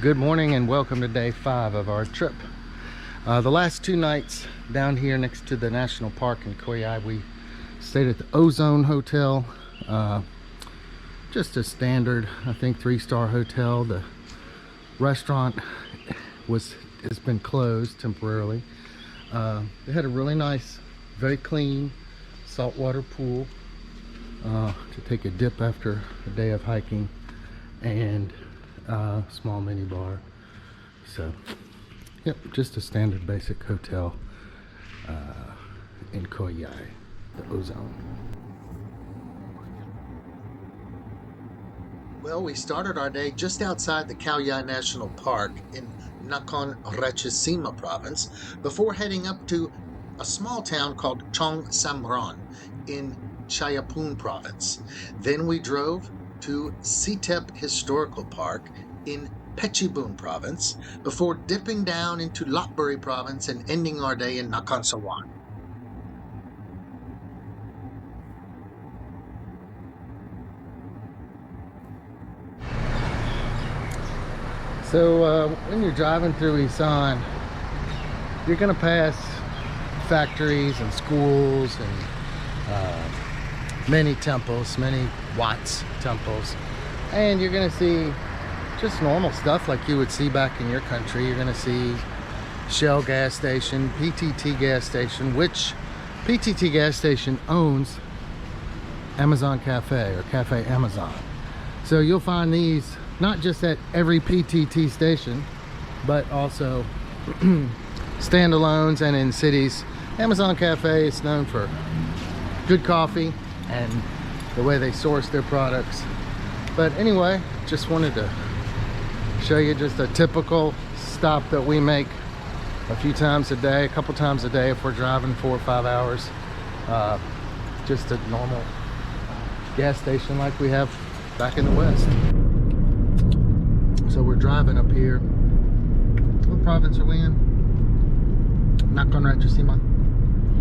Good morning and welcome to day 5 of our trip. The last 2 nights down here next to the national park in Korat, we stayed at the Ozone Hotel. Just a standard, I think, 3-star hotel. The restaurant has been closed temporarily. They had a really nice, very clean saltwater pool to take a dip after a day of hiking, and small mini bar. So yep, just a standard basic hotel in Korat, the Ozone. Well, we started our day just outside the Khao National Park in Nakhon Ratchasima province before heading up to a small town called Nakhon Sawan in Chayapun province. Then we drove to Si Thep Historical Park in Phetchabun province before dipping down into Lopburi province and ending our day in Nakhon Sawan. So when you're driving through Isan, you're going to pass factories and schools and many temples, many Wat's temples, and you're going to see just normal stuff like you would see back in your country. You're going to see Shell gas station, PTT gas station, which PTT gas station owns Amazon Cafe or Cafe Amazon. So you'll find these not just at every PTT station, but also standalones and in cities. Amazon Cafe is known for good coffee and the way they source their products. But anyway, just wanted to show you just a typical stop that we make a few times a day, a couple times a day if we're driving 4 or 5 hours. Just a normal gas station like we have back in the West. So we're driving up here. What province are we in? Nakhon Ratchasima.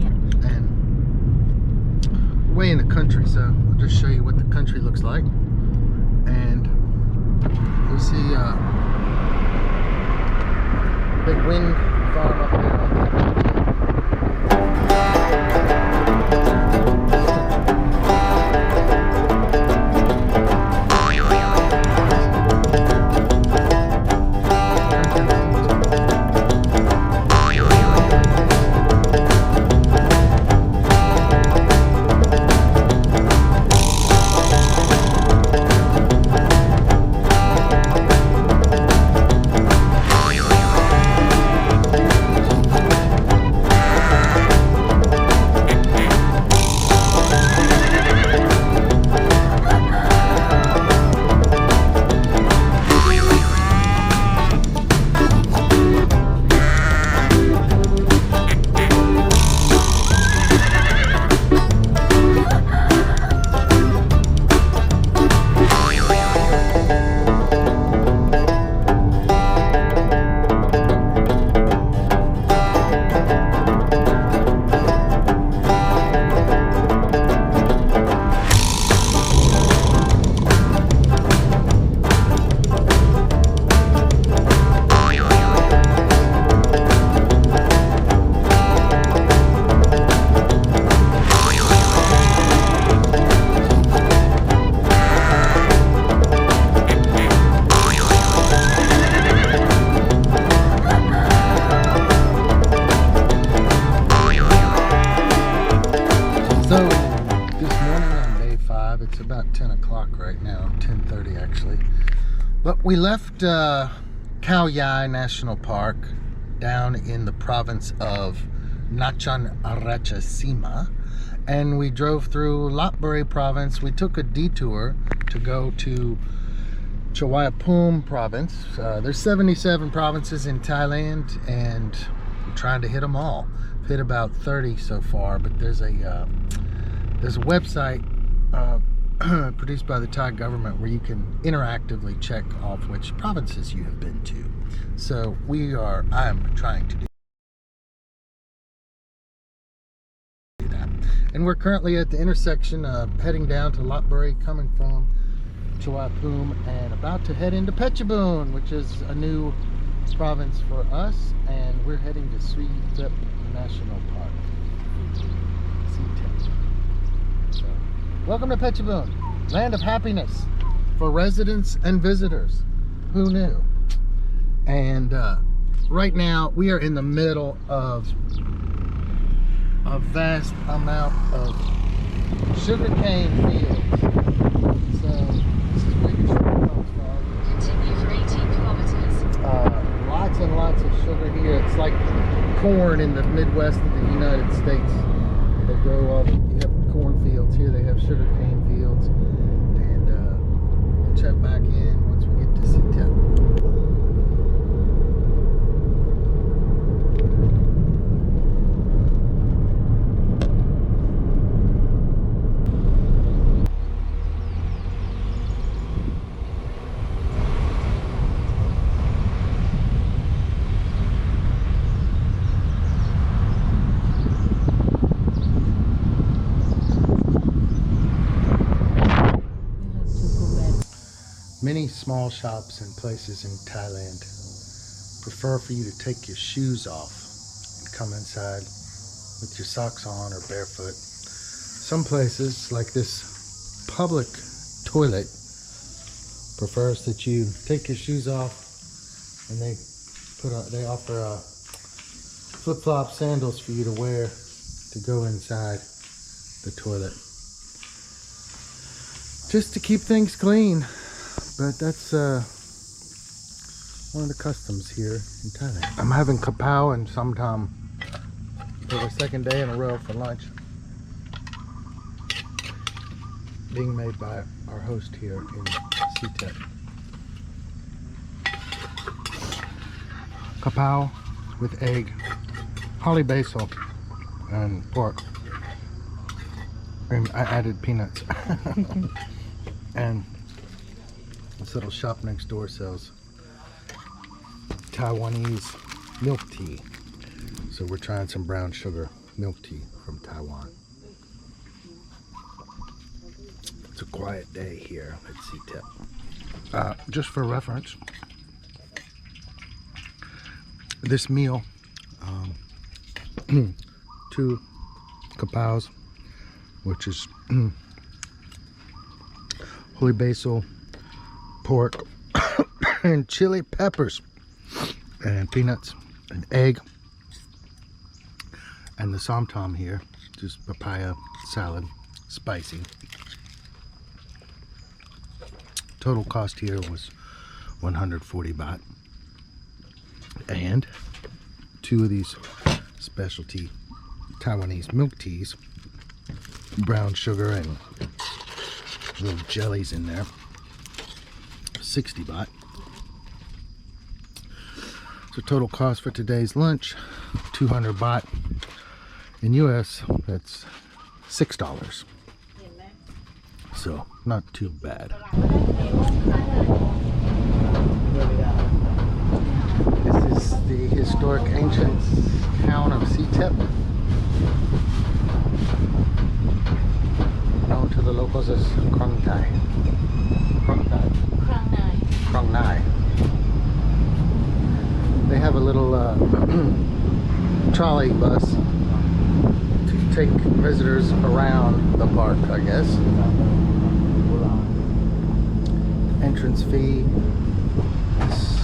Yeah. And we're way in the country, so I'll just show you what the country looks like. And you'll see a big wind farm up there. It's about 10 o'clock right now, 10:30 actually. But we left Khao National Park down in the province of Nakhon Ratchasima, and we drove through Lopburi province. We took a detour to go to Chayapun province. There's 77 provinces in Thailand, and I'm trying to hit them all. I've hit about 30 so far, but there's a website produced by the Thai government where you can interactively check off which provinces you have been to. So I am trying to do that. And we're currently at the intersection heading down to Lopburi, coming from Chawapum, and about to head into Phetchabun, which is a new province for us, and we're heading to Si Thep National Park. Si Thep. So, welcome to Phetchabun, land of happiness for residents and visitors. Who knew? And right now we are in the middle of a vast amount of sugarcane fields. So this is where your sugar comes from. Continue for 18 kilometers. Lots and lots of sugar here. It's like corn in the Midwest of the United States. They grow all the, you have cornfields here. They have sugarcane fields, and we'll check back in once we get to Si Thep. Many small shops and places in Thailand prefer for you to take your shoes off and come inside with your socks on or barefoot. Some places, like this public toilet, prefers that you take your shoes off, and they offer flip-flop sandals for you to wear to go inside the toilet, just to keep things clean. But that's one of the customs here in Thailand. I'm having kapao and samtam for the second day in a row for lunch, being made by our host here in Si Thep. Kapao with egg, holly basil, and pork. And I added peanuts. And this little shop next door sells Taiwanese milk tea. So we're trying some brown sugar milk tea from Taiwan. It's a quiet day here at Si Thep. Just for reference, this meal, 2 kapaos, which is holy basil, pork, and chili peppers, and peanuts, and egg, and the samtam here, just papaya salad, spicy. Total cost here was 140 baht, and 2 of these specialty Taiwanese milk teas, brown sugar and little jellies in there, 60 baht. So total cost for today's lunch, 200 baht. In US, that's $6. So not too bad. This is the historic ancient town of Si Thep, known to the locals as Krong Thai. Krong Nai. They have a little trolley bus to take visitors around the park, I guess. Entrance fee is,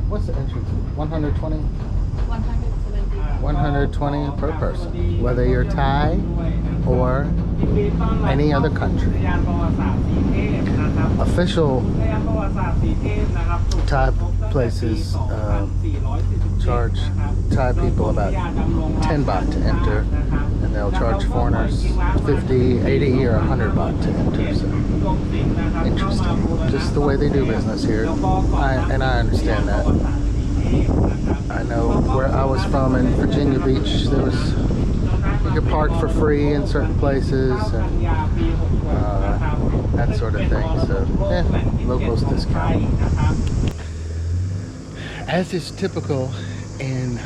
what's the entrance fee? 120? 120 per person, whether you're Thai or any other country. Official Thai places charge Thai people about 10 baht to enter, and they'll charge foreigners 50, 80, or 100 baht to enter. So interesting, just the way they do business here, and I understand that. I know where I was from in Virginia Beach, there was, you could park for free in certain places and that sort of thing. So yeah, locals discount. As is typical in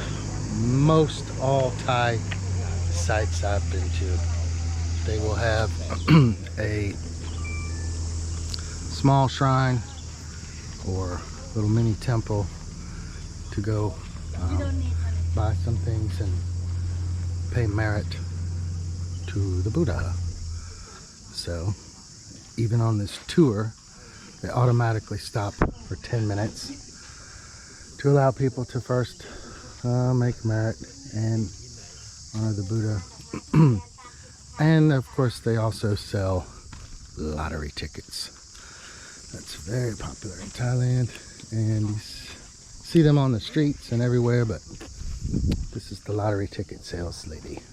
most all Thai sites I've been to, they will have a small shrine or little mini temple to go buy some things and pay merit to the Buddha. So even on this tour, they automatically stop for 10 minutes to allow people to first make merit and honor the Buddha. And of course they also sell lottery tickets. That's very popular in Thailand, and you see them on the streets and everywhere, but this is the lottery ticket sales lady.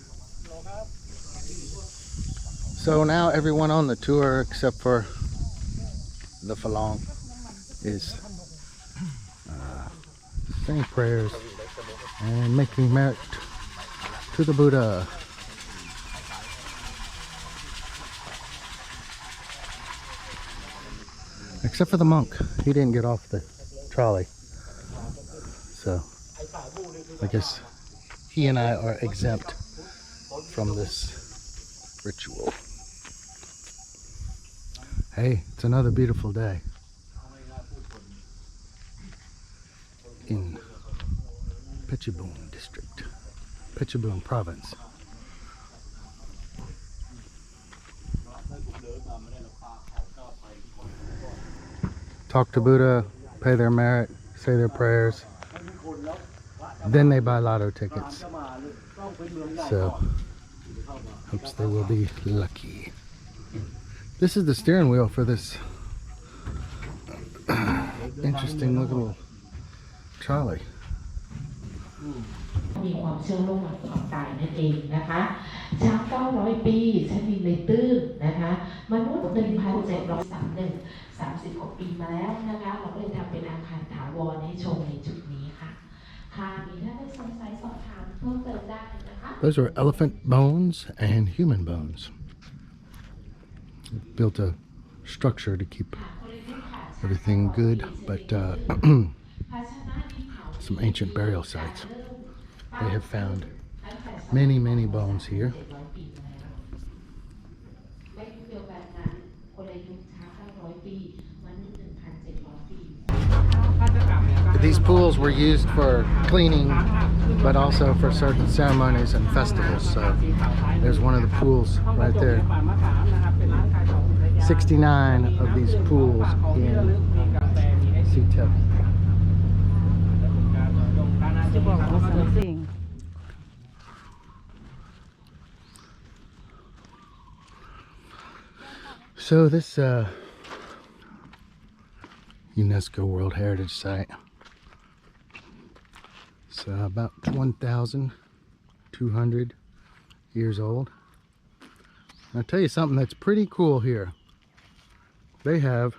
So now everyone on the tour except for the Phalong is saying prayers and making merit to the Buddha. Except for the monk. He didn't get off the trolley. So I guess he and I are exempt from this ritual. Hey, it's another beautiful day in Phetchabun district, Phetchabun province. Talk to Buddha, pay their merit, say their prayers, then they buy lotto tickets. So, hopes they will be lucky. This is the steering wheel for this interesting little trolley. มีความเชื่อโลกหลังความตายนั่นเองนะคะช้าง900 ปีชนินในตื้นนะคะมนุษย์ 1,731 30 กว่าปีมาแล้วนะคะเราก็เลยทำเป็นอาคารถาวรให้ชมในจุดนี้ค่ะค่ะมีท่านได้สงสัยสอบถามเพิ่มเติมได้นะคะ Those are elephant bones and human bones. Built a structure to keep everything good, but some ancient burial sites. They have found many bones here. These pools were used for cleaning, but also for certain ceremonies and festivals. So there's one of the pools right there. 69 of these pools in Si Thep. So this UNESCO World Heritage Site, it's about 1,200 years old. I'll tell you something that's pretty cool here. They have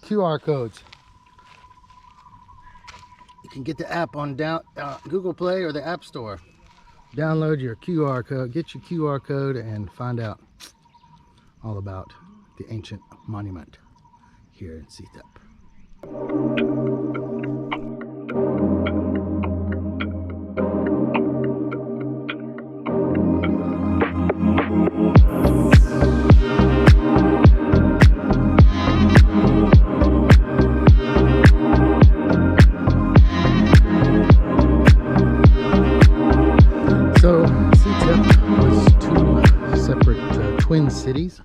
QR codes. You can get the app on Google Play or the App Store. Download your QR code, get your QR code, and find out all about the ancient monument here in Si Thep. So Si Thep was two separate twin cities,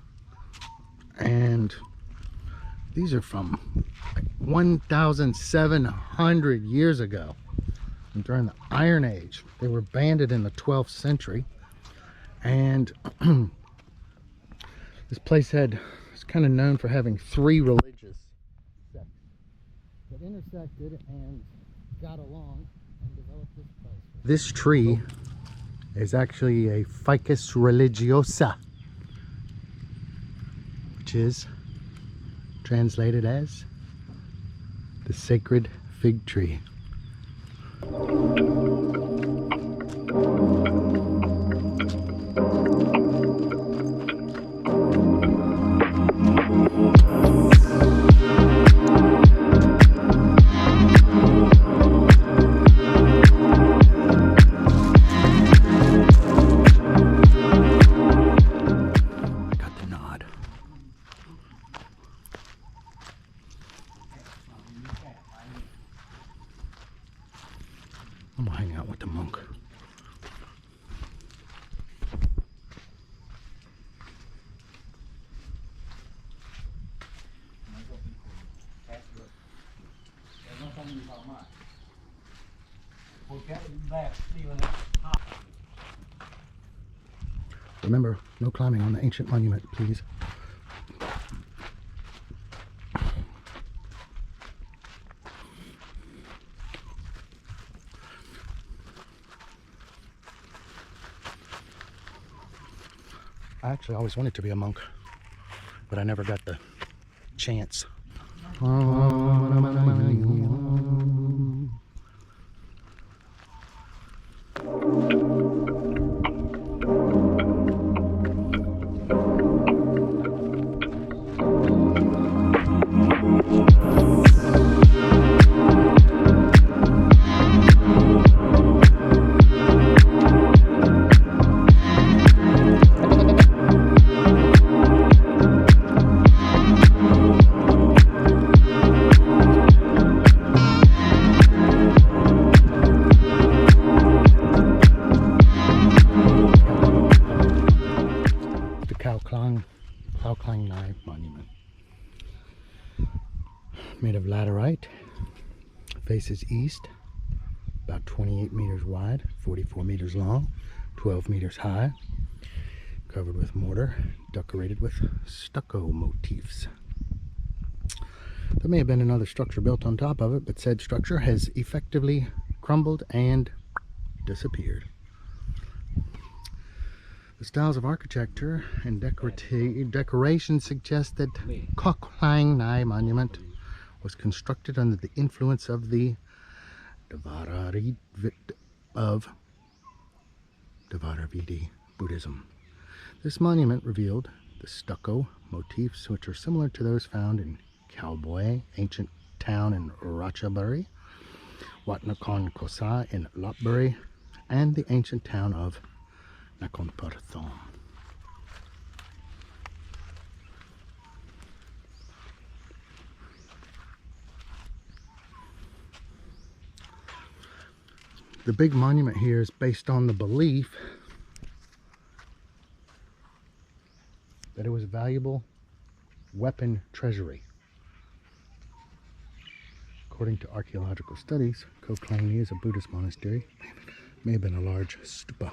and these are from 1,700 years ago, during the Iron Age. They were banded in the 12th century, and this place is kind of known for having 3 religious sects that intersected and got along and developed this place. This tree is actually a Ficus religiosa, which is translated as the sacred fig tree. not a monk. Remember, no climbing on the ancient monument, please. I actually always wanted to be a monk, but I never got the chance. Khao Klong Nok monument, made of laterite, faces east, about 28 meters wide, 44 meters long, 12 meters high, covered with mortar, decorated with stucco motifs. There may have been another structure built on top of it, but said structure has effectively crumbled and disappeared. The styles of architecture and decoration suggest that Khao Klong Nok monument was constructed under the influence of the Theravada Buddhism. This monument revealed the stucco motifs, which are similar to those found in Khao Boi, ancient town in Ratchasima, Wat Sawan in Lopburi, and the ancient town of Nakhon Sawan. The big monument here is based on the belief that it was a valuable weapon treasury. According to archaeological studies, Khao Klong Nok is a Buddhist monastery. May have been a large stupa.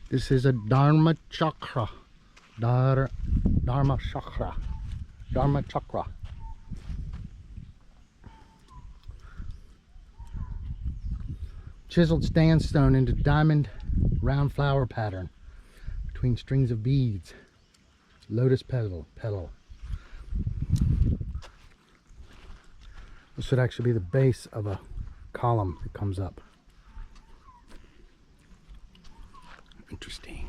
This is a Dharma Chakra. Dharma Chakra. Dharma Chakra. Chiseled sandstone into diamond round flower pattern between strings of beads. Lotus petal. This would actually be the base of a column that comes up. Interesting.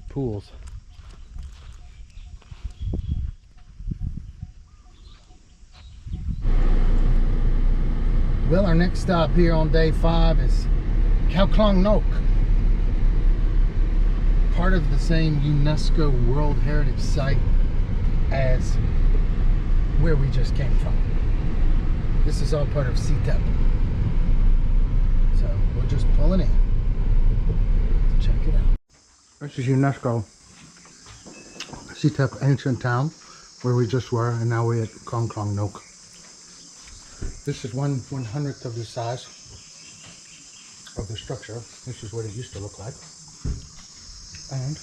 Pools. Well, our next stop here on day 5 is Khao Klong Nok, part of the same UNESCO World Heritage Site as where we just came from. This is all part of Si Thep, so we're just pulling in. Let's check it out. This is UNESCO Si Thep ancient town where we just were, and now we're at Khao Klong Nok. This is 1/100th of the size of the structure. This is what it used to look like, and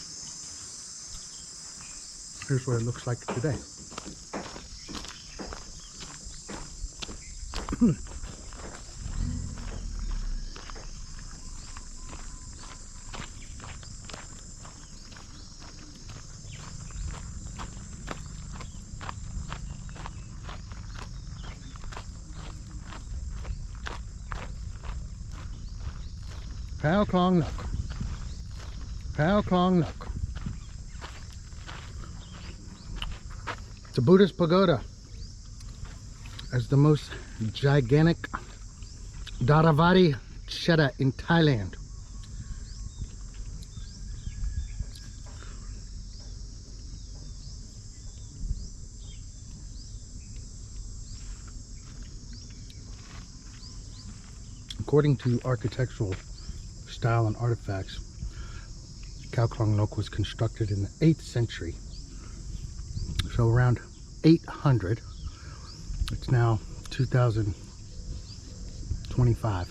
here's what it looks like today. Khao Klong Nok. Khao Klong Nok. It's a Buddhist pagoda. As the most gigantic Dharavati Chetta in Thailand. According to architectural style and artifacts, Khao Klong Nok was constructed in the 8th century. So around 800. It's now 2025.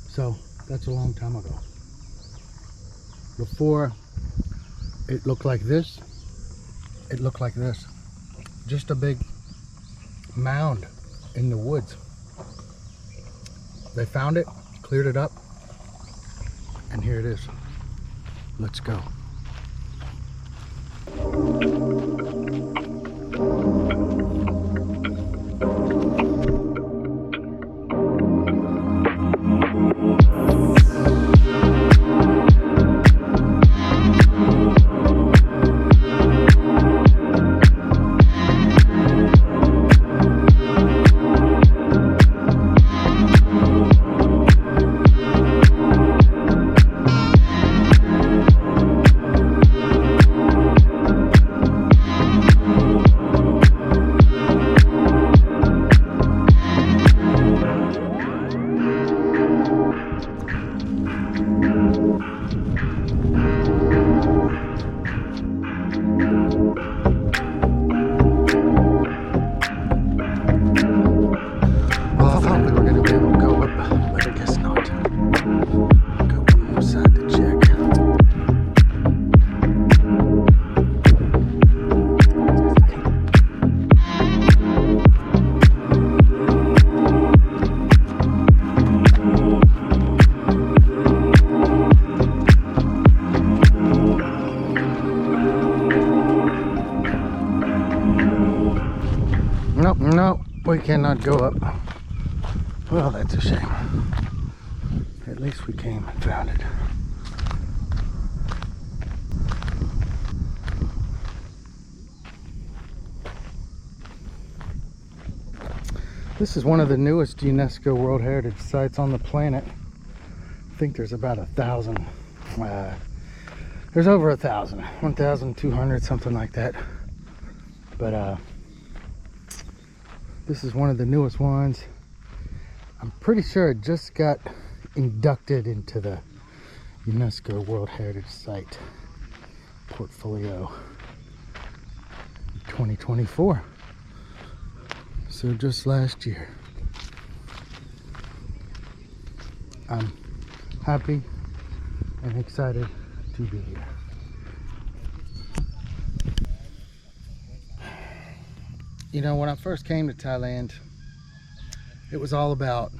So that's a long time ago. Before it looked like this, it looked like this. Just a big mound in the woods. They found it, cleared it up, and here it is. Let's go. No, we cannot go up. Well, that's a shame. At least we came and found it. This is one of the newest UNESCO World Heritage Sites on the planet. I think there's about 1,000. There's over 1,000, 1,200, something like that. But this is one of the newest ones. I'm pretty sure it just got inducted into the UNESCO World Heritage Site portfolio 2024. So just last year. I'm happy and excited to be here. You know, when I first came to Thailand, it was all about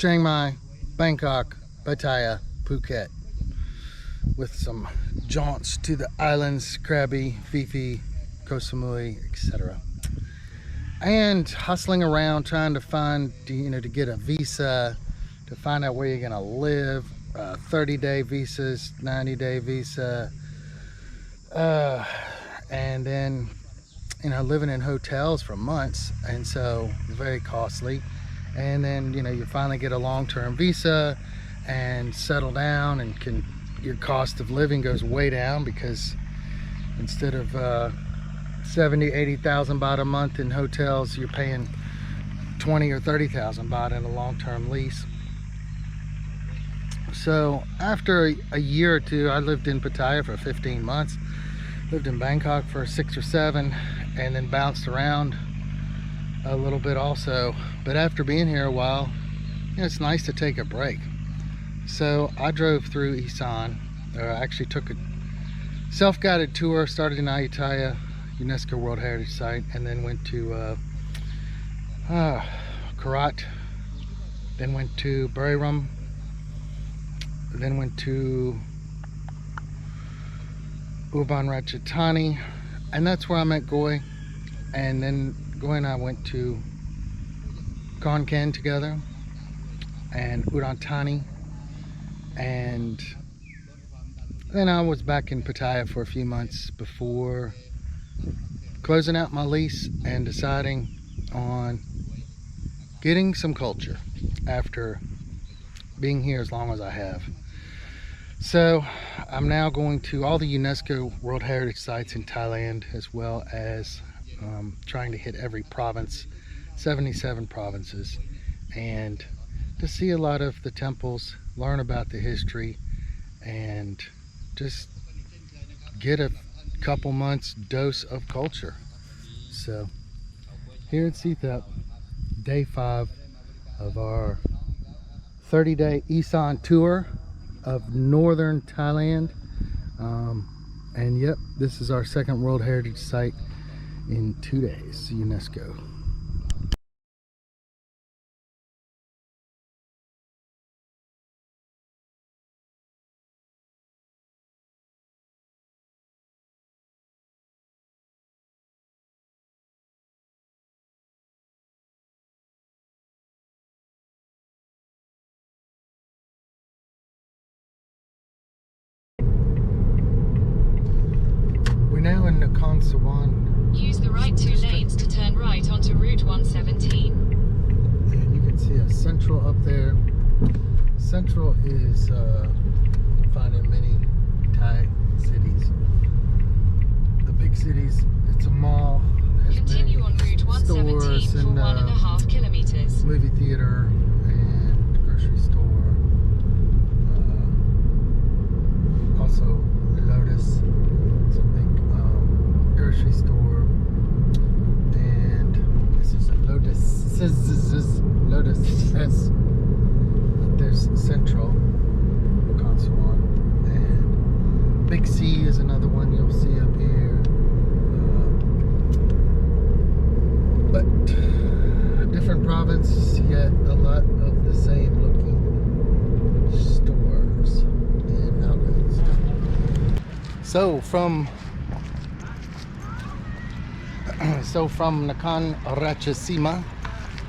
Chiang Mai, Bangkok, Pattaya, Phuket, with some jaunts to the islands, Krabi, Phi Phi, Koh Samui, etc. And hustling around trying to find, you know, to get a visa, to find out where you're gonna live, 30-day visas, 90-day visa, and then, you know, living in hotels for months, and so very costly. And then, you know, you finally get a long-term visa and settle down, and your cost of living goes way down, because instead of 70,000-80,000 baht a month in hotels, you're paying 20,000 or 30,000 baht in a long-term lease. So after a year or two, I lived in Pattaya for 15 months, lived in Bangkok for 6 or 7, and then bounced around a little bit also. But after being here a while, you know, it's nice to take a break. So I drove through Isan, or I actually took a self-guided tour, started in Ayutthaya, UNESCO World Heritage Site, and then went to Korat, then went to Buriram, then went to Ubon Ratchathani, and that's where I met Goy. And then Goy and I went to Khon Kaen together and Udon Thani, and then I was back in Pattaya for a few months before closing out my lease and deciding on getting some culture after being here as long as I have. So I'm now going to all the UNESCO World Heritage Sites in Thailand, as well as trying to hit every province, 77 provinces, and to see a lot of the temples, learn about the history, and just get a couple months dose of culture. So here at Si Thep, day 5 of our 30-day Isan tour of northern Thailand, and yep, this is our second World Heritage Site in 2 days, UNESCO. We're now in Nakhon Sawan. Use the right 2 lanes to turn right onto Route 117. And you can see a Central up there. Central is, you can find in many Thai cities. The big cities, it's a mall. Has Continue on Route 117 for 1.5 kilometers. Movie theater and grocery store. Also Lotus, it's a big grocery store. And this is a Lotus. Lotus. But there's Central, Nakhon Sawan, and Big C is another one you'll see up here. But different province, yet a lot of the same looking stores and outlets. So from Nakhon Ratchasima,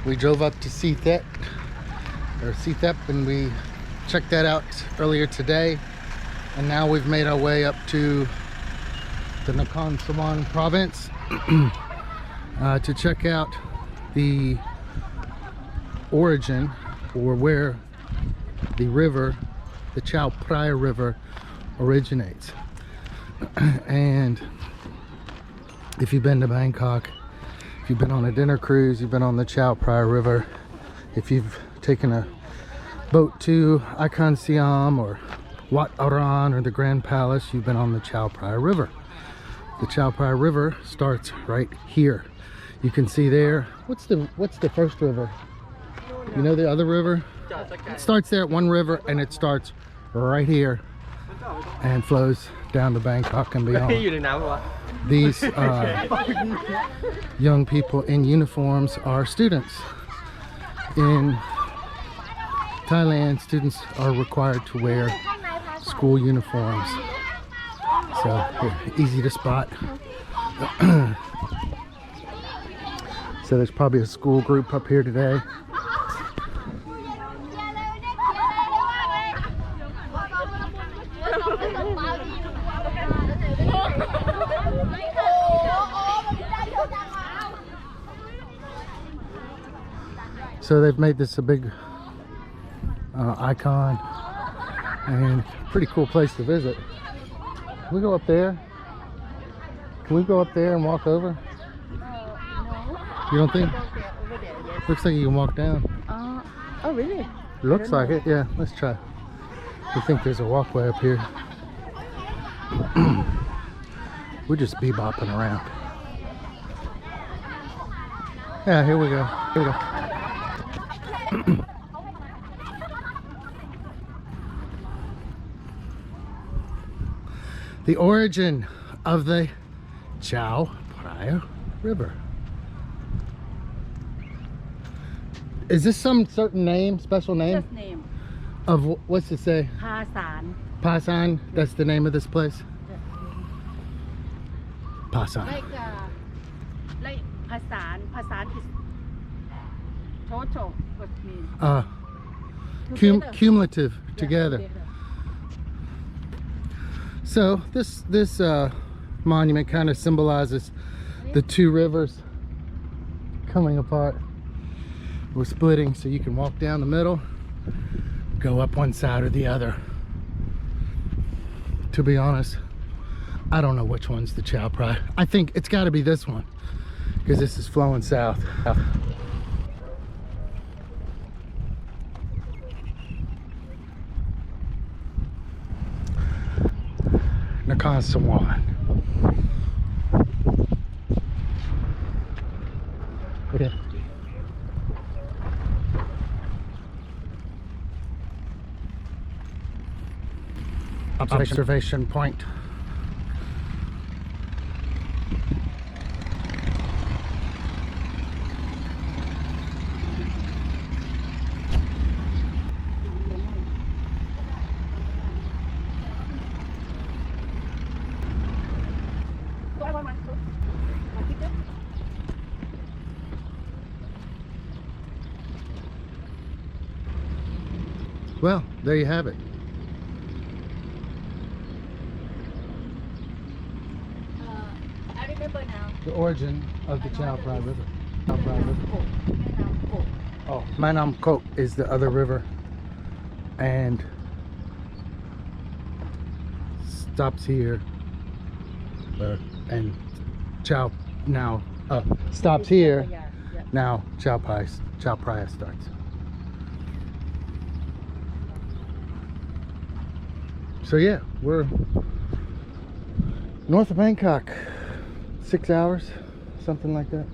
we drove up to Si Thep, and we checked that out earlier today, and now we've made our way up to the Nakhon Sawan province to check out the origin, or where the river, the Chao Phraya River, originates. And if you've been to Bangkok, if you've been on a dinner cruise, you've been on the Chao Phraya River, if you've taken a boat to Isan and Siam or Wat Khiriwong or the Grand Palace, you've been on the Chao Phraya River. The Chao Phraya River starts right here. You can see there. What's the first river? You know the other river? It starts there at one river, and it starts right here and flows down to Bangkok and beyond. These young people in uniforms are students. In Thailand, students are required to wear school uniforms, so they're easy to spot. So there's probably a school group up here today. So they've made this a big icon, and pretty cool place to visit. Can we go up there? Can we go up there and walk over? You don't think? Looks like you can walk down. Oh really? Looks like it, yeah. Let's try. We think there's a walkway up here. We're just bebopping around. Yeah, here we go. Here we go. The origin of the Chao Phraya River. Is this some certain name, special name? Just name. Of what's it say? Pasan. Pasan, that's the name of this place? Pasan. Like Pasan. Pasan is Total what mean? Cumulative Yeah, together. So this monument kind of symbolizes the two rivers coming apart. We're splitting, so you can walk down the middle, go up one side or the other. To be honest, I don't know which one's the Chao Phraya. I think it's got to be this one because this is flowing south. Nakhon Sawan. Okay. Observation point. Well, there you have it. I remember now. The origin of the Chao Phraya River. Chao Phraya River. Oh, Manam Kok is the other river, and stops here, and Chao now stops here. Yeah. Now Chao Phraya starts. So yeah, we're north of Bangkok, 6 hours, something like that.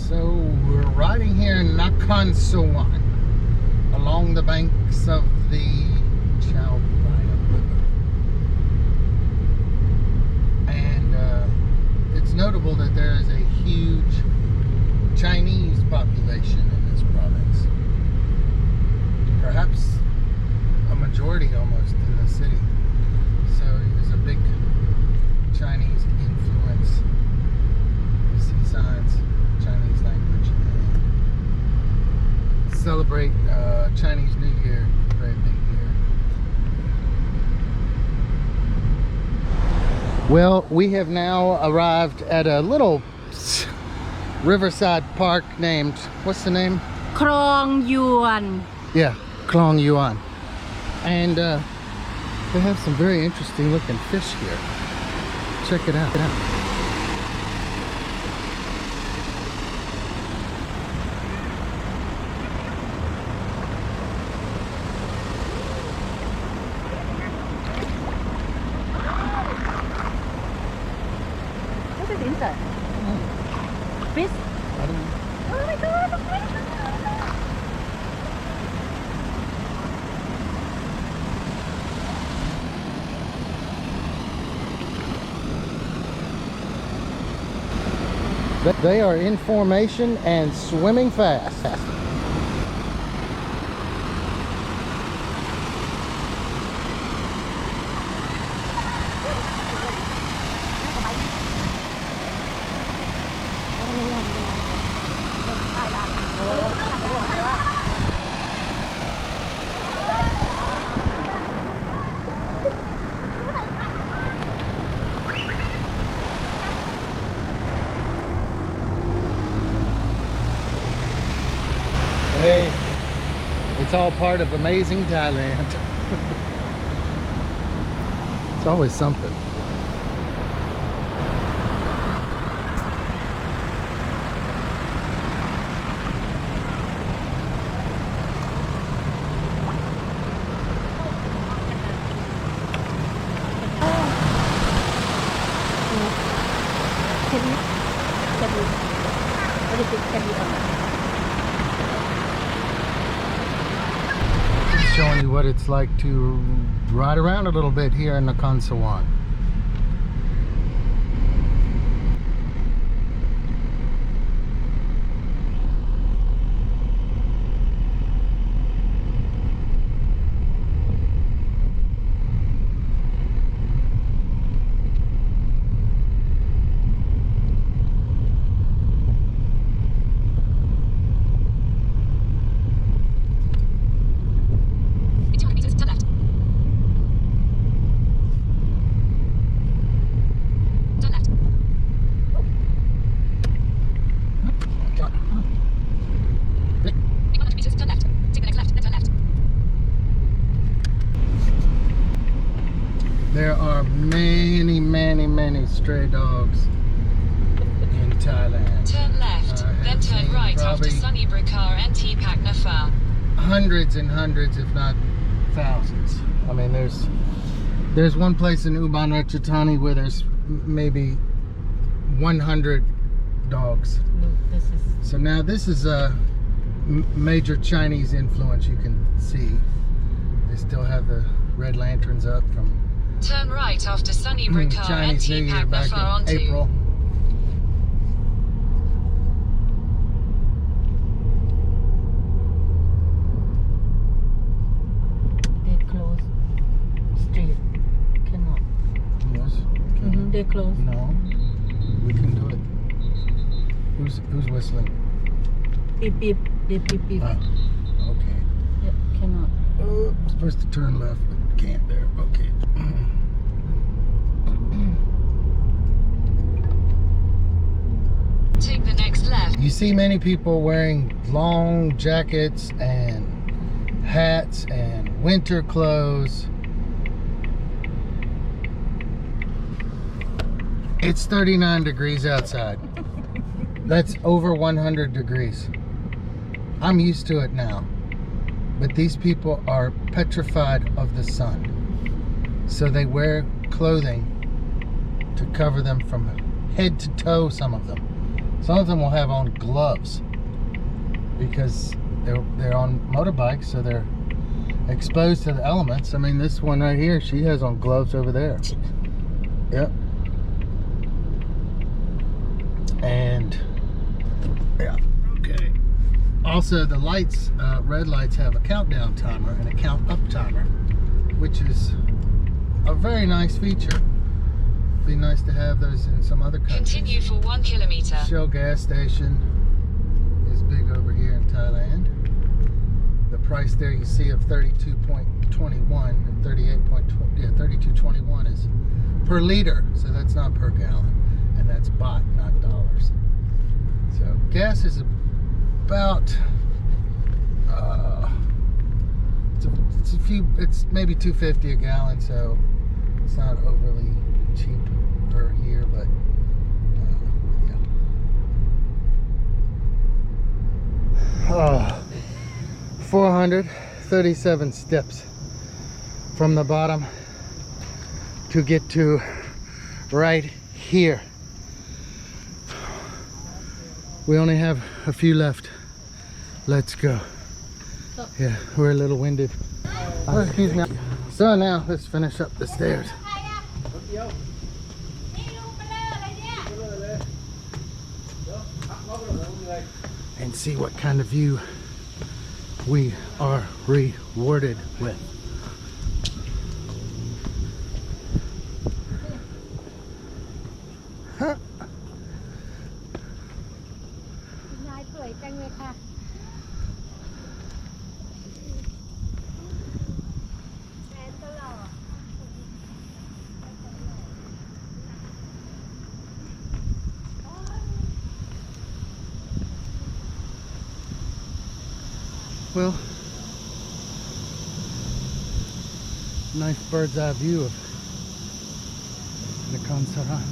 So we're riding here in Nakhon Sawan, along the banks of the Chao Phraya River. And it's notable that there is a huge Chinese population in this province. Perhaps a majority almost in the city. So there's a big Chinese influence. You see signs, Chinese language. Celebrate Chinese New Year very big here. Well, we have now arrived at a little riverside park named, what's the name? Klong Yuan. Yeah, Klong Yuan. And they have some very interesting looking fish here. Check it out. What is inside? Fish? I don't know. Oh my god, the fish! They are in formation and swimming fast. Hey, it's all part of amazing Thailand. It's always something. What is it? Can you Just showing you what it's like to ride around a little bit here in Nakhon Sawan. are many stray dogs in Thailand. Turn left, then turn right after Sunnybrookar and Tepak Nafar. Hundreds and hundreds, if not thousands. I mean, there's one place in Ubon Ratchathani where there's maybe 100 dogs. Look, this is So now this is a major Chinese influence. You can see they still have the red lanterns up from Turn right after Sunnybrookar and Chinese New Year Tepak back Nafar in onto. April. they close street. Cannot. Yes. Okay. They close. No, we can do it. Who's whistling? Beep beep. They beep beep. Oh, okay. Yep, cannot. Oh, supposed to turn left, but can't there. Okay. Take the next left. You see many people wearing long jackets and hats and winter clothes. It's 39 degrees outside. That's over 100 degrees. I'm used to it now. But these people are petrified of the sun. So they wear clothing to cover them from head to toe, some of them. Some of them will have on gloves because they're on motorbikes, so they're exposed to the elements. I mean, this one right here, she has on gloves over there. Yep. And yeah, okay. Also, the lights, red lights, have a countdown timer and a count up timer, which is a very nice feature. Be nice to have those in some other countries. Continue for 1 kilometer. Shell gas station is big over here in Thailand. The price there you see of 32.21 and 32.21 is per liter, so that's not per gallon, and that's baht, not dollars. So gas is about it's maybe $2.50 a gallon, so it's not overly cheap per here, but yeah. 437 steps from the bottom to get to right here. We only have a few left. Let's go. Yeah, we're a little winded. Oh, excuse me. So now let's finish up the stairs and see what kind of view we are rewarded with. Huh. Well, nice bird's eye view of Nakhon Sawan.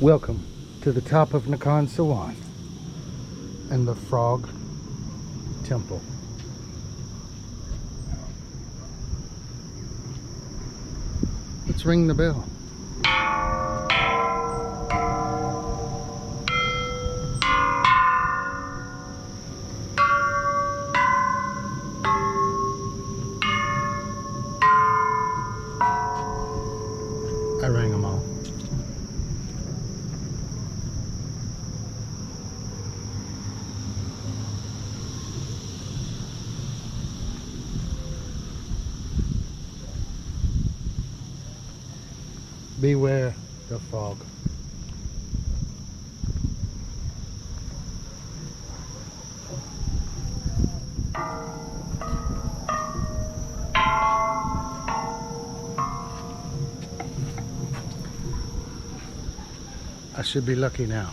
Welcome to the top of Nakhon Sawan and the Frog Temple. Let's ring the bell. I rang them all. Beware the fog. I should be lucky now.